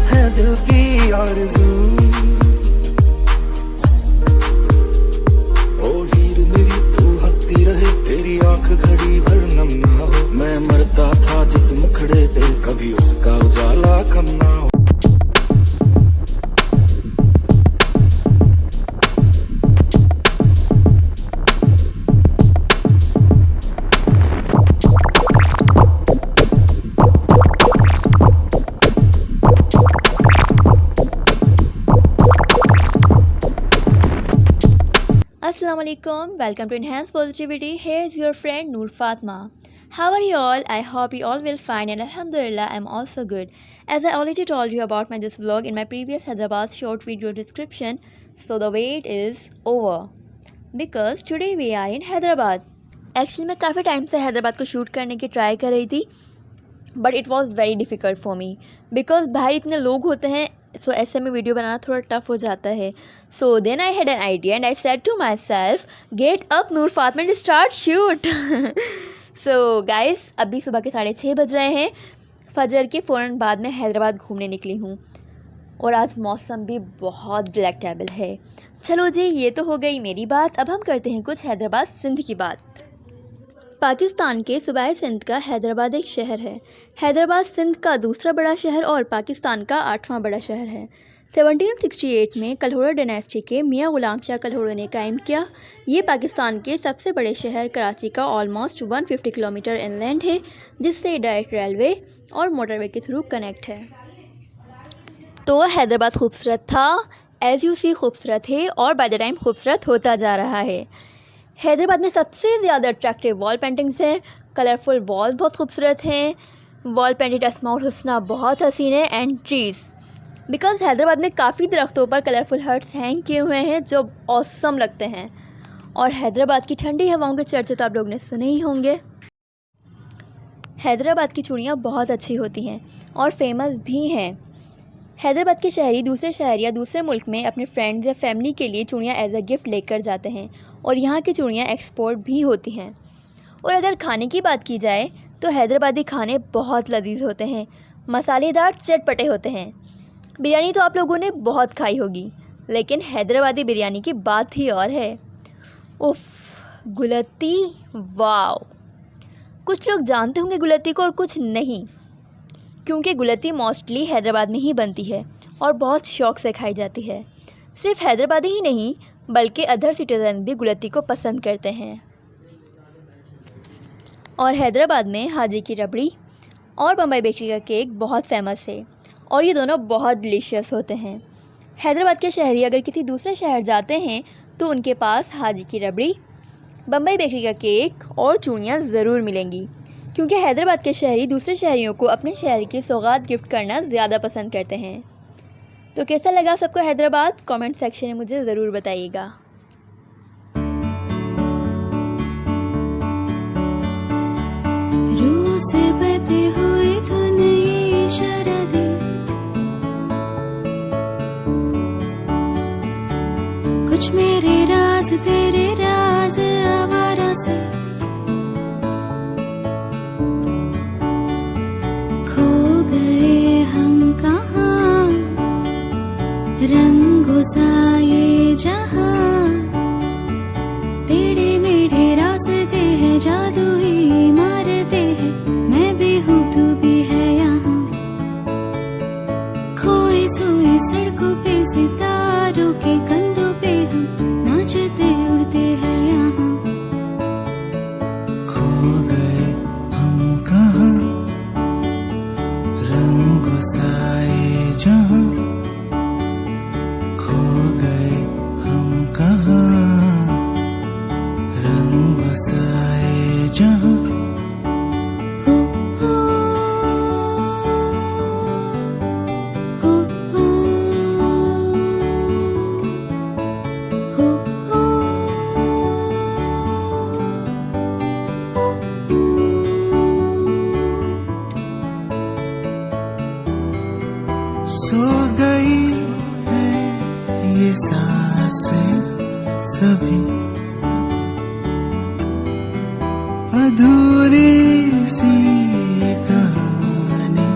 है दिल की आरज़ू। ओ हीर मेरी तू हंसती रहे, तेरी आंख घड़ी भर नम ना हो। मैं मरता था जिस मुखड़े पे, कभी उसका उजाला कम ना हो। Assalamualaikum, welcome to Enhance Positivity. Here's your friend Noor Fatma. How are you all? I hope you all will fine, and Alhamdulillah I'm also good. As I already told you about this vlog in my previous Hyderabad short video description, so the wait is over because today we are in Hyderabad. Actually मैं काफ़ी time से हैदराबाद को shoot करने की try कर रही थी, but it was very difficult for me because बाहर इतने लोग होते हैं, सो ऐसे में वीडियो बनाना थोड़ा टफ हो जाता है. So then I had an idea and I said to myself, get up Noor Fatima and start shoot. So guys अभी सुबह के 6:30 बज रहे हैं. फजर के फ़ौरन बाद में हैदराबाद घूमने निकली हूँ और आज मौसम भी बहुत डिलेक्टेबल है. चलो जी, ये तो हो गई मेरी बात. अब हम करते हैं कुछ हैदराबाद सिंध की बात. पाकिस्तान के सूबाए सिंध का हैदराबाद एक शहर है. हैदराबाद सिंध का दूसरा बड़ा शहर और पाकिस्तान का 8वां बड़ा शहर है. 1768 में कल्होड़ा डायनेस्टी के मियाँ गुलाम शाह कल्होड़ा ने कायम किया. ये पाकिस्तान के सबसे बड़े शहर कराची का ऑलमोस्ट 150 किलोमीटर इनलैंड है, जिससे डायरेक्ट रेलवे और मोटरवे के थ्रू कनेक्ट है. तो हैदराबाद खूबसूरत था, एज यू सी खूबसूरत है और बाय द टाइम खूबसूरत होता जा रहा है. हैदराबाद में सबसे ज़्यादा अट्रैक्टिव वॉल पेंटिंग्स हैं. कलरफुल वॉल बहुत खूबसूरत हैं. वॉल पेंटेड अस्माउल हुस्ना बहुत हसीन है. एंड ट्रीज़, बिकॉज हैदराबाद में काफ़ी दरख्तों पर कलरफुल हट्स हैंग किए हुए हैं जो ऑसम लगते हैं. और हैदराबाद की ठंडी हवाओं के चर्चे तो आप लोग ने सुने ही होंगे. हैदराबाद की चूड़ियाँ बहुत अच्छी होती हैं और फेमस भी हैं. हैदराबाद के शहरी दूसरे शहर या दूसरे मुल्क में अपने फ्रेंड्स या फैमिली के लिए चूड़ियाँ एज अ गिफ्ट लेकर जाते हैं और यहाँ की चूड़ियाँ एक्सपोर्ट भी होती हैं. और अगर खाने की बात की जाए तो हैदराबादी खाने बहुत लजीज होते हैं, मसालेदार चटपटे होते हैं. बिरयानी तो आप लोगों ने बहुत खाई होगी, लेकिन हैदराबादी बिरयानी की बात ही और है. उफ़, गुलत्ती, वाव. कुछ लोग जानते होंगे गुलत्ती को और कुछ नहीं, क्योंकि गुलत्ती मोस्टली हैदराबाद में ही बनती है और बहुत शौक़ से खाई जाती है. सिर्फ हैदराबादी ही नहीं बल्कि अदर सिटीज़न भी गुलत्ती को पसंद करते हैं. और हैदराबाद में हाजी की रबड़ी और बम्बई बेकरी का केक बहुत फेमस है और ये दोनों बहुत डिलीशियस होते हैं. हैदराबाद के शहरी अगर किसी दूसरे शहर जाते हैं तो उनके पास हाजी की रबड़ी, बम्बई बेकरी का केक और चूड़ियाँ ज़रूर मिलेंगी, क्योंकि हैदराबाद के शहरी दूसरे शहरियों को अपने शहर की सौगात गिफ्ट करना ज़्यादा पसंद करते हैं. तो कैसा लगा सबको हैदराबाद? कमेंट सेक्शन में मुझे ज़रूर बताइएगा. रूह से बहती हुई धुन ये शरदी, कुछ मेरे राज तेरे राज आवारा से खो गए हम कहाँ, रंगों सा ये जहाँ. टेढ़े मेढ़े रास्ते हैं, जादू ही मारते हैं. मैं भी हूँ तू भी है यहाँ, खोई सोई सड़कों पे सितारों के कंधों पे हम नाचते उड़ते हैं यहाँ. खो गए हम कहाँ, रंगों सा ये जहाँ. खो गए हम कहाँ, रंगों सा ये जहाँ. हो हो हो हो हो सो गई है ये सांसें सभी, अधूरी सी ये कहानी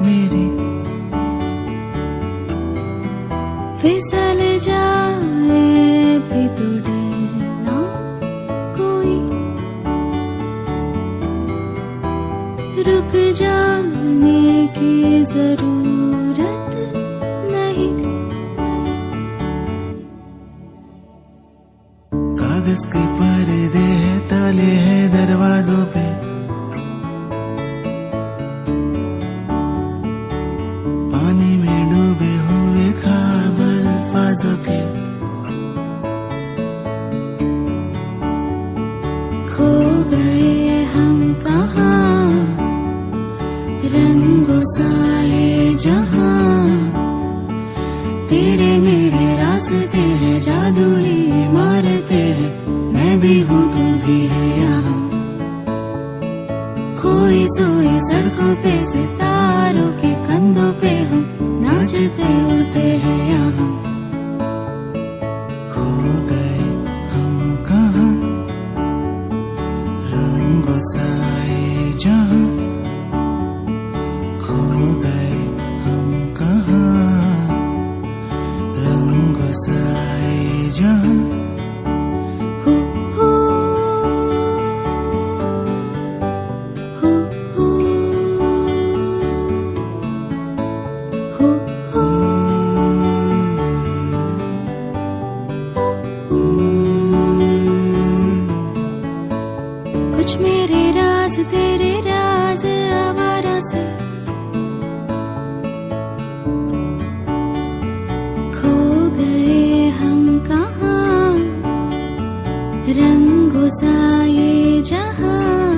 मेरी. फिसल जाए भी तो डरना कोई, रुक जाने की जरूरत नहीं। कागज के पर्दे हैं, ताले हैं दरवाजों पे, पानी में डूबे हुए ख्वाब अल्फाजों के, खो गए हम कहाँ रंगों साए जहाँ, टेढ़े मेढ़े रास्ते हैं, जादुई इमारतें हैं, मैं भी हूँ तू भी है यहाँ। खोई सोई सड़कों पे सितारों के कंधों पे हम नाचते उड़ते हैं यहाँ। खो गए हम कहाँ रंगों साए जहाँ, खो गए हम कहाँ रंगों साए जहाँ। Who who who who who who कुछ मेरे राज तेरे राज आवारा से, खो गए हम कहाँ रंगों साए जहाँ,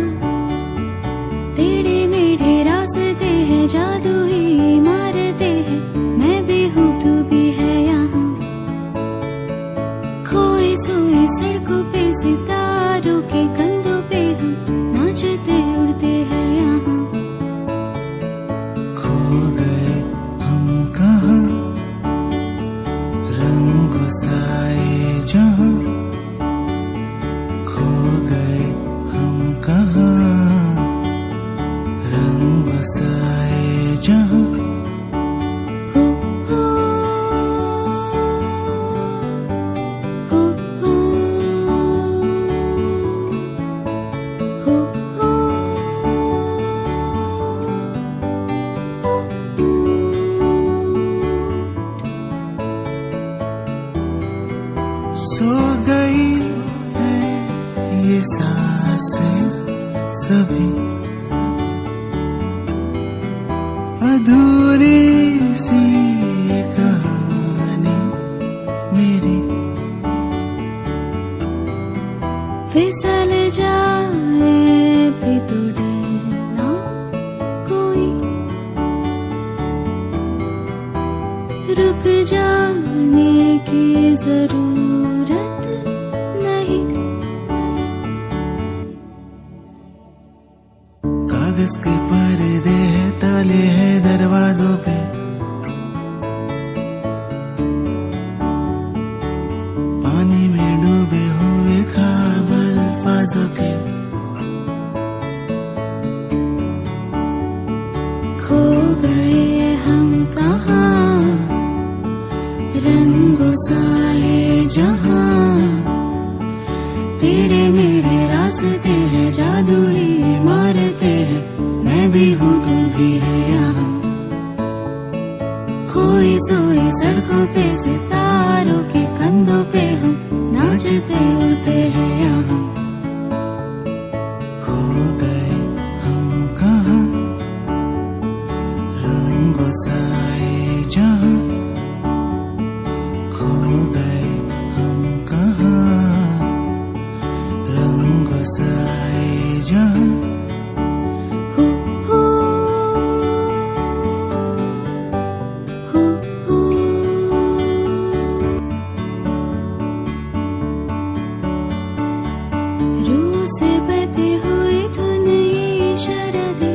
टेढ़े मेढ़े रास्ते हैं, जादुई इमारतें हैं, मैं भी हूँ तू भी है यहाँ। खोई सोई सड़कों पे सितारों के कंधों पे हम नाचते उड़ते हैं यहाँ। खो गए हम कहाँ रंगों साए जहाँ, खो गए हम कहाँ रंगों साए जहाँ। Who who who who who so गई है ये सांसें सभी, अधूरी सी ये कहानी मेरी, फिसल जाए भी तो डरना कोई, रुक जाने की जरूरत नहीं। कागज के पर्दे हैं, ताले हैं दरवाजों पे, पानी में डूबे हुए ख्वाब अल्फाजों के, खो गए हम कहाँ रंगों साए जहाँ, टेढ़े मेढ़े रास्ते हैं, जादुई इमारतें हैं, मैं भी हूँ तू भी है यहाँ। खोई सोई सड़कों पे सितारों के कंधों पे हम नाचते उड़ते हैं यहाँ। खो गए हम कहाँ रंगों साए जहाँ, खो गए हम कहाँ रंगों साए जहाँ। हु हु हु हु रूह से बहती हुई धुन ये शरदे,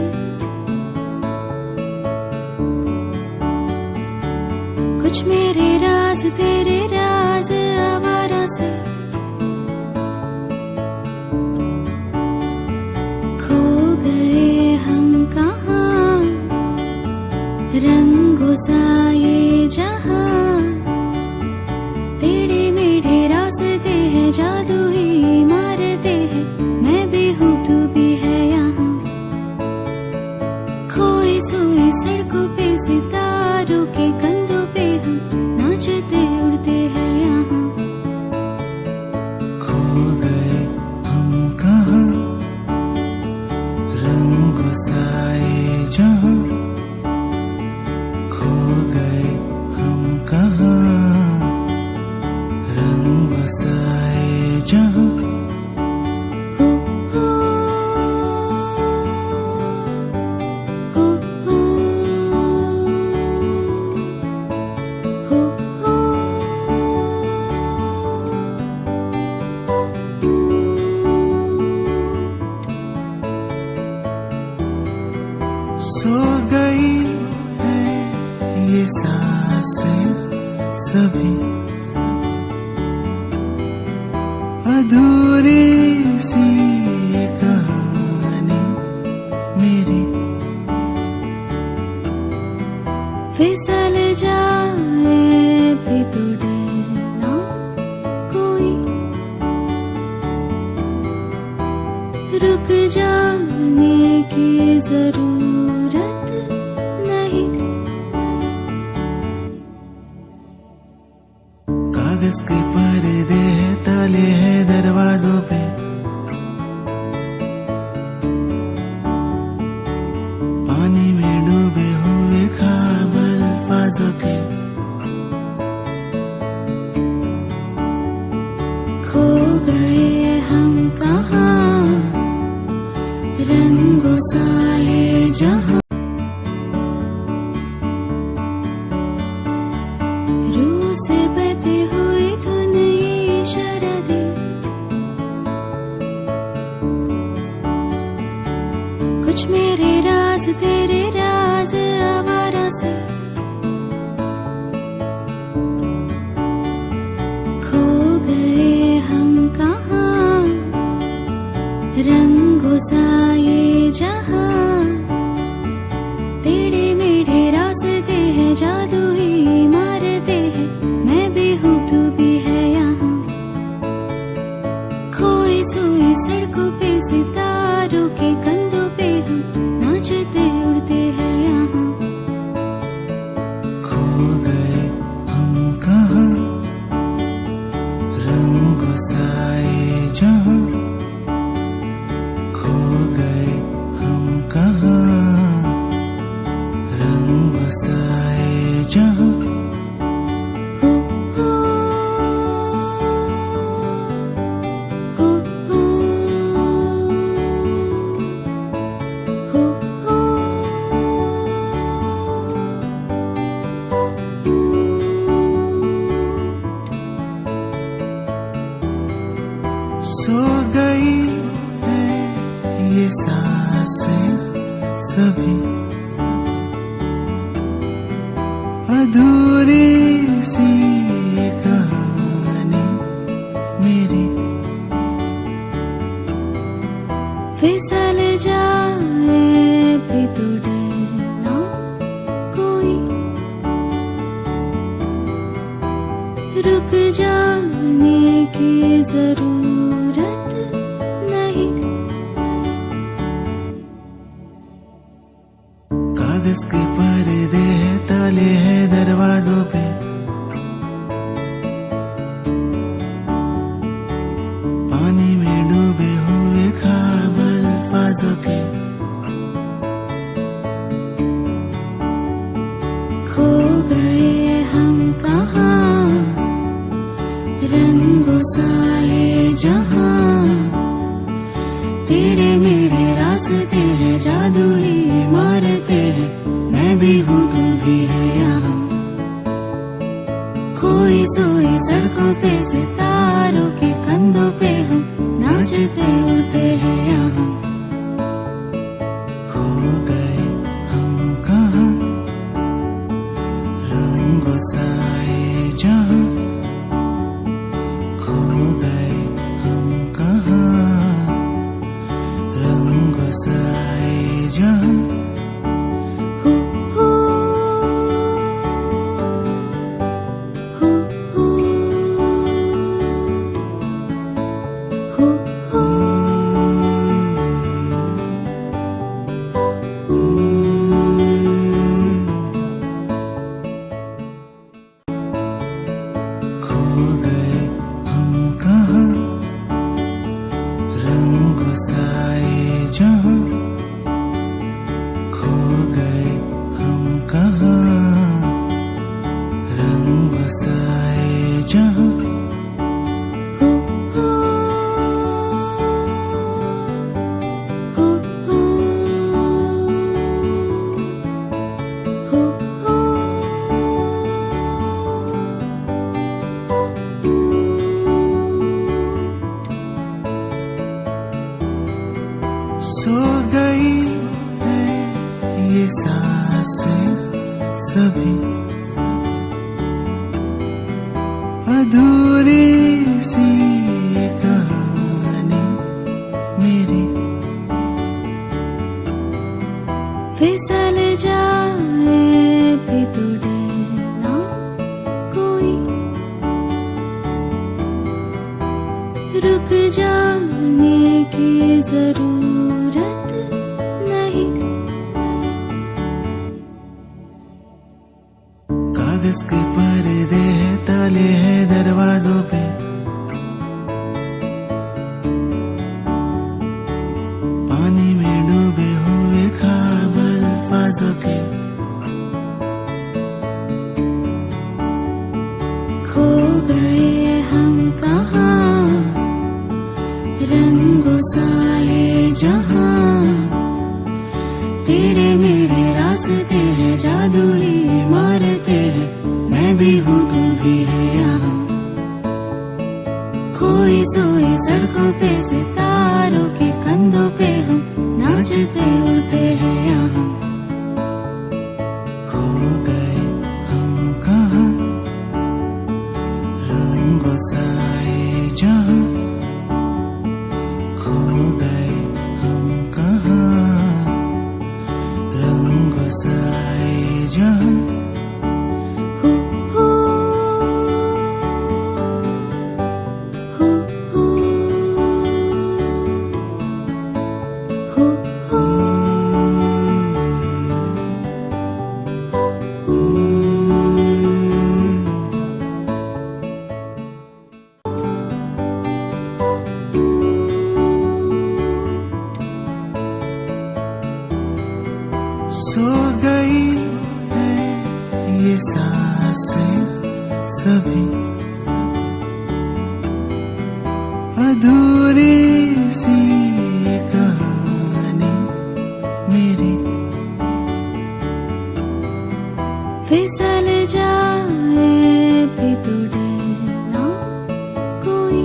कुछ मेरे राज तेरे राज आवारा से, खो गए हम कहाँ रंगों साए जहाँ, हैं जादू ही मारते हैं, मैं भी हूँ तू भी है यहाँ। खोई सोई सड़कों पे सितारों के कंधों पे हम नाचते उड़ते हैं यहाँ। खो गए हम कहाँ, रंग साए जहाँ। खो गए हम कहाँ, रंग साए जहाँ। हो हो हो हो हो सो गई है ये सांसें सभी, अधूरी सी ये कहानी मेरी। फिसल जाए भी तो डरना कोई, रुक जाने की जरूरत नहीं। कागज के पर्दे हैं, ताले हैं दरवाजों पे। पानी में डूबे हुए ख्वाब अल्फाजों के। खो गए हम कहाँ, रंगों साए जहाँ। रूह से बहती हुई धुन ये शरदे, कुछ मेरे राज तेरे राज आवारा से। खो गए हम कहाँ, रंगों साए जहाँ। टेढ़े मेढ़े रास्ते हैं जादू ही मारते हैं, मैं भी हूँ तू भी है यहाँ। खोई सोई सड़कों पे सितारों के कंधों पे हम नाचते उड़ते हैं यहाँ। खो गए हम कहाँ, रंग साए जहाँ। खो गए हम कहाँ, रंग साए जहाँ। हो हो हो हो हो हो सो गई है ये सांसें सभी, अधूरी सी ये कहानी मेरी। फिसल जाए भी तो डरना कोई, रुक जाने की जरूरत नहीं। कागज के पर्दे हैं, ताले हैं दरवाजों पे। पानी में डूबे हुए ख्वाब अल्फाजों के। खो गए हम कहाँ, रंगों साए जहाँ। टेढ़े मेढ़े रास्ते हैं जादू ही मारते हैं, मैं भी हूँ तू भी है यहाँ। खोई सोई सड़कों पे सितारों के कंधों पे हम नाचते उड़ते हैं यहाँ। खो गए हम कहाँ, रंग साए जहाँ। खो गए हम कहाँ, रंग साए जहाँ। हो हो हो हो अधूरी सी ये कहानी मेरी, फिसल जाए भी तो डरना कोई, रुक जाने की जरूरत नहीं। कागज के पर्दे हैं, ताले हैं दरवाजों पे, पानी में डूबे हुए ख्वाब अल्फाजों के, खो गए हम कहाँ रंगों साए जहाँ, टेढ़े मेढ़े रास्ते हैं, जादुई इमारतें हैं, मैं भी हूँ तू भी है यहाँ। खोई सोई सड़कों पे सितारों के कंधों पे हम नाचते उड़ते हैं यहाँ। खो गए हम कहाँ रंगों साए जहाँ, खो गए हम कहाँ रंगों साए जहाँ। Who who who who who so गई है ये सांसें सभी, अधूरी सी ये कहानी मेरी, फिसल जाए भी तो डरना कोई,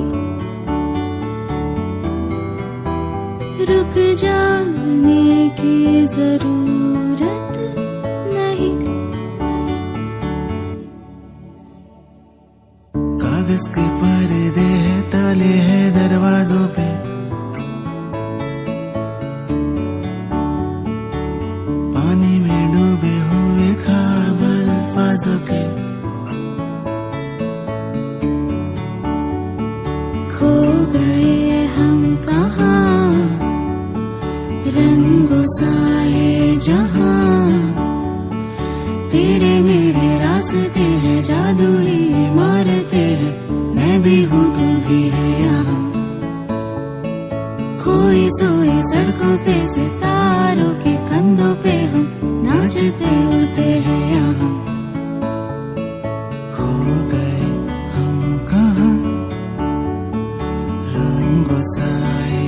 रुक जाने की जरूरत नहीं। कागज के पर्दे हैं, ताले हैं दरवाजों पे, पानी में डूबे हुए ख्वाब अल्फाजों के, खो गए हम कहाँ रंगों साए जहाँ, टेढ़े मेढ़े रास्ते हैं, जादुई इमारतें हैं, मैं भी हूँ तू भी है यहाँ। खोई सोई सड़कों पे सितारों के कंधों पे हम नाचते उड़ते हैं यहाँ। खो गए हम कहाँ रंगों साए